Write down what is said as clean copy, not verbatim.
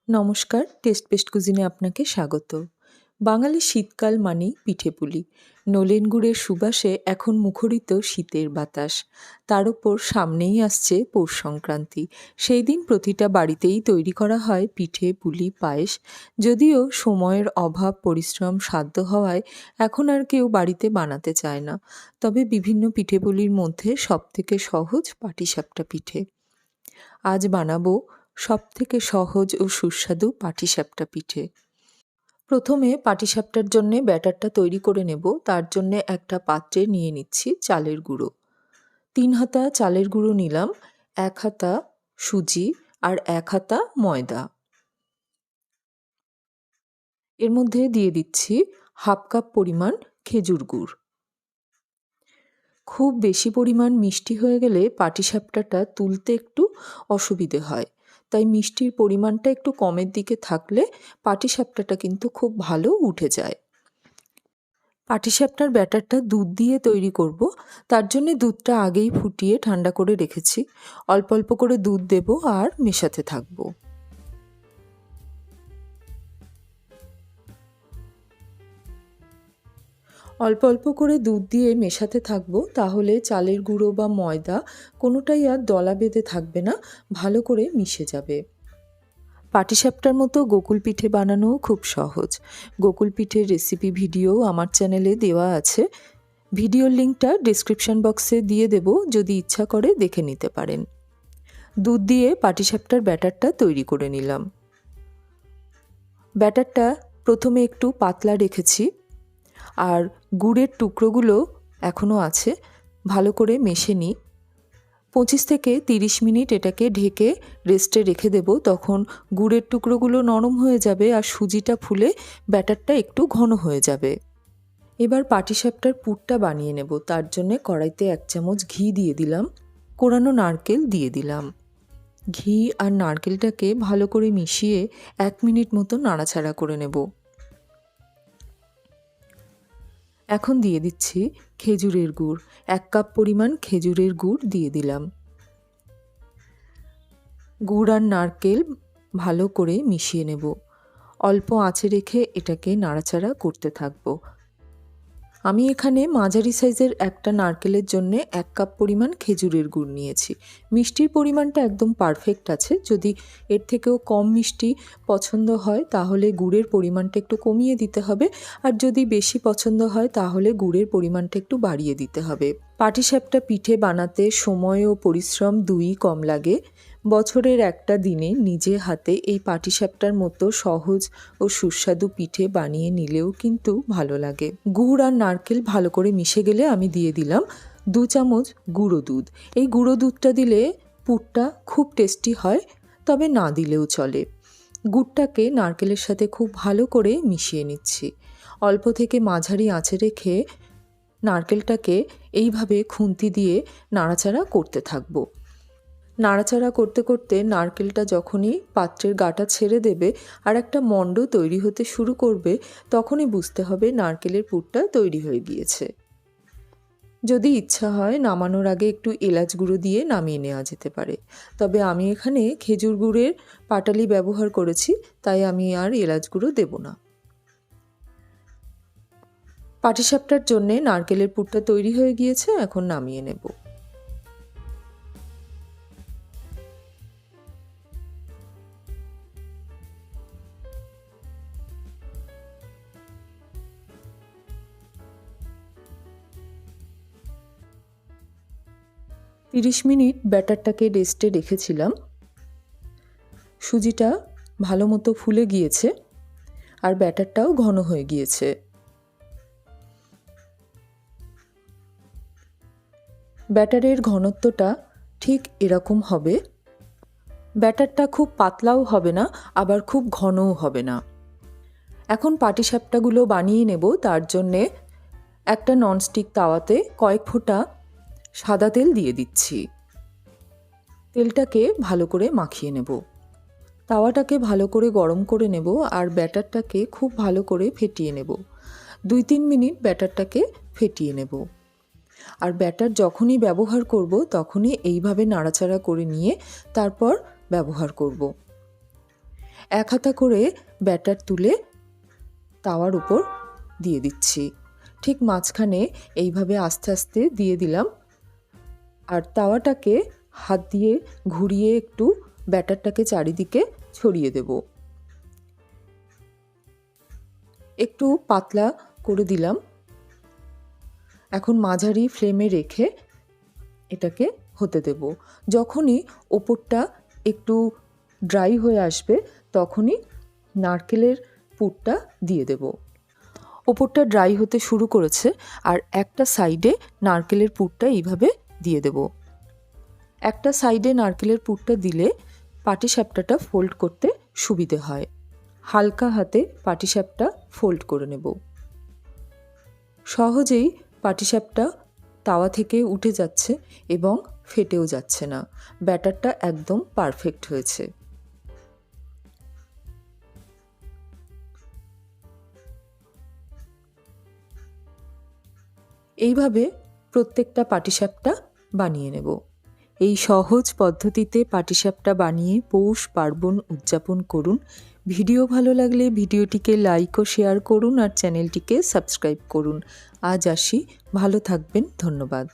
নমস্কার, test paste কুজিনে আপনাকে স্বাগত। বাঙালি শীতকাল মানেই পিঠেপুলি। নলেন গুড়ের সুবাসে এখন মুখরিত শীতের বাতাস। তার ওপর সামনেই আসছে পৌষ সংক্রান্তি। সেই দিন প্রতিটা বাড়িতেই তৈরি করা হয় পিঠে, পুলি, পায়েস। যদিও সময়ের অভাব, পরিশ্রম, সাধ্য হওয়ায় এখন আর কেউ বাড়িতে বানাতে চায় না। তবে বিভিন্ন পিঠেপুলির মধ্যে সবথেকে সহজ পাটিসাপটা পিঠে। আজ বানাবো সবথেকে সহজ ও সুস্বাদু পাটিসাপটা পিঠে। প্রথমে পাটিসাপটার জন্যে ব্যাটারটা তৈরি করে নেব। তার জন্যে একটা পাত্রে নিয়ে নিচ্ছি চালের গুঁড়ো। 3 হাতা চালের গুঁড়ো নিলাম, 1 হাতা সুজি আর 1 হাতা ময়দা। এর মধ্যে দিয়ে দিচ্ছি হাফ কাপ পরিমাণ খেজুর গুড়। খুব বেশি পরিমাণ মিষ্টি হয়ে গেলে পাটিসাপটাটা তুলতে একটু অসুবিধে হয়, তাই মিষ্টির পরিমাণটা একটু কমের দিকে থাকলে পাটিসাপটাটা কিন্তু খুব ভালো উঠে যায়। পাটিসাপটার ব্যাটারটা দুধ দিয়ে তৈরি করব, তার জন্যে দুধটা আগেই ফুটিয়ে ঠান্ডা করে রেখেছি। অল্প অল্প করে দুধ দেব আর মেশাতে থাকবো। অল্প অল্প করে দুধ দিয়ে মেশাতে থাকবো, তাহলে চালের গুঁড়ো বা ময়দা কোনোটাই আর দলা বেঁধে থাকবে না, ভালো করে মিশে যাবে। পাটিসাপটার মতো গোকুল পিঠে বানানোও খুব সহজ। গোকুল পিঠের রেসিপি ভিডিও আমার চ্যানেলে দেওয়া আছে। ভিডিওর লিঙ্কটা ডেসক্রিপশন বক্সে দিয়ে দেব, যদি ইচ্ছা করে দেখে নিতে পারেন। দুধ দিয়ে পাটিসাপটার ব্যাটারটা তৈরি করে নিলাম। ব্যাটারটা প্রথমে একটু পাতলা রেখেছি, আর গুড়ের টুকরোগুলো এখনও আছে, ভালো করে মেশে নিই। 25 থেকে 30 মিনিট এটাকে ঢেকে রেস্টে রেখে দেব, তখন গুড়ের টুকরোগুলো নরম হয়ে যাবে আর সুজিটা ফুলে ব্যাটারটা একটু ঘন হয়ে যাবে। এবার পাটিসাপটার পুরটা বানিয়ে নেব। তার জন্যে কড়াইতে 1 চামচ ঘি দিয়ে দিলাম, কোরানো নারকেল দিয়ে দিলাম। ঘি আর নারকেলটাকে ভালো করে মিশিয়ে 1 মিনিট মতো নাড়াচাড়া করে নেব। এখন দিয়ে দিচ্ছি খেজুরের গুড়। 1 কাপ পরিমাণ খেজুরের গুড় দিয়ে দিলাম। গুড় আর নারকেল ভালো করে মিশিয়ে নেব। অল্প আঁচে রেখে এটাকে নাড়াচাড়া করতে থাকবো। আমি এখানে মাঝারি সাইজের একটা নারকেলের জন্য 1 কাপ পরিমাণ খেজুরের গুড় নিয়েছি। মিষ্টির পরিমাণটা একদম পারফেক্ট আছে। যদি এর থেকেও কম মিষ্টি পছন্দ হয় তাহলে গুড়ের পরিমাণটা একটু কমিয়ে দিতে হবে, আর যদি বেশি পছন্দ হয় তাহলে গুড়ের পরিমাণটা একটু বাড়িয়ে দিতে হবে। পাটিসাপটা পিঠে বানাতে সময় ও পরিশ্রম দুইই কম লাগে। বছরের একটা দিনে নিজে হাতে এই পাটিসাপটার মতো সহজ ও সুস্বাদু পিঠে বানিয়ে নিলেও কিন্তু ভালো লাগে। গুড় আর নারকেল ভালো করে মিশে গেলে আমি দিয়ে দিলাম 2 চামচ গুঁড়ো দুধ। এই গুঁড়ো দুধটা দিলে পুরটা খুব টেস্টি হয়, তবে না দিলেও চলে। গুড়টাকে নারকেলের সাথে খুব ভালো করে মিশিয়ে নিচ্ছি। অল্প থেকে মাঝারি আঁচে রেখে নারকেলটাকে এইভাবে খুন্তি দিয়ে নাড়াচাড়া করতে থাকবো। নাড়াচাড়া করতে করতে নারকেলটা যখনই পাত্রের গাটা ছেড়ে দেবে আর একটা মণ্ড তৈরি হতে শুরু করবে, তখনই বুঝতে হবে নারকেলের পুরটা তৈরি হয়ে গিয়েছে। যদি ইচ্ছা হয় নামানোর আগে একটু এলাচ গুঁড়ো দিয়ে নামিয়ে নেওয়া যেতে পারে, তবে আমি এখানে খেজুর গুড়ের পাটালি ব্যবহার করেছি, তাই আমি আর এলাচ গুঁড়ো দেব না। পাটিসাপটার জন্যে নারকেলের পুরটা তৈরি হয়ে গিয়েছে, এখন নামিয়ে নেব। তিরিশ মিনিট ব্যাটারটাকে রেস্টে রেখেছিলাম। সুজিটা ভালো মতো ফুলে গিয়েছে আর ব্যাটারটাও ঘন হয়ে গিয়েছে। ব্যাটারের ঘনত্বটা ঠিক এরকম হবে। ব্যাটারটা খুব পাতলাও হবে না, আবার খুব ঘনও হবে না। এখন পাটিসাপটাগুলো বানিয়ে নেব। তার জন্যে একটা ননস্টিক তাওয়াতে কয়েক ফোঁটা সাদা তেল দিয়ে দিচ্ছি। তেলটাকে ভালো করে মাখিয়ে নেব। তাওয়াটাকে ভালো করে গরম করে নেব আর ব্যাটারটাকে খুব ভালো করে ফেটিয়ে নেব। 2-3 মিনিট ব্যাটারটাকে ফেটিয়ে নেব। আর ব্যাটার যখনই ব্যবহার করব তখনই এইভাবে নাড়াচাড়া করে নিয়ে তারপর ব্যবহার করব। এক হাতা করে ব্যাটার তুলে তাওয়ার উপর দিয়ে দিচ্ছি। ঠিক মাঝখানে এইভাবে আস্তে আস্তে দিয়ে দিলাম, আর তাওয়াটাকে হাত দিয়ে ঘুরিয়ে একটু ব্যাটারটাকে চারিদিকে ছড়িয়ে দেব। একটু পাতলা করে দিলাম। এখন মাঝারি ফ্লেমে রেখে এটাকে হতে দেব। যখনই ওপরটা একটু ড্রাই হয়ে আসবে তখনই নারকেলের পুরটা দিয়ে দেব। ওপরটা ড্রাই হতে শুরু করেছে, আর একটা সাইডে নারকেলের পুরটা এইভাবে দিয়ে দেব। একটা সাইডে নারকেলের পুরটা দিলে পাটিসাপটাটা ফোল্ড করতে সুবিধে হয়। হালকা হাতে পাটিসাপটা ফোল্ড করে নেব। সহজেই পাটিসাপটা তাওয়া থেকে উঠে যাচ্ছে এবং ফেটেও যাচ্ছে না। ব্যাটারটা একদম পারফেক্ট হয়েছে। এইভাবে প্রত্যেকটা পাটিসাপটা বানিয়ে নেব। এই সহজ পদ্ধতিতে পাটিসাপটা বানিয়ে পৌষ পার্বণ উদযাপন করুন। ভিডিও ভালো লাগলে ভিডিওটিকে লাইক ও শেয়ার করুন, আর চ্যানেলটিকে সাবস্ক্রাইব করুন। আজ আসি, ভালো থাকবেন, ধন্যবাদ।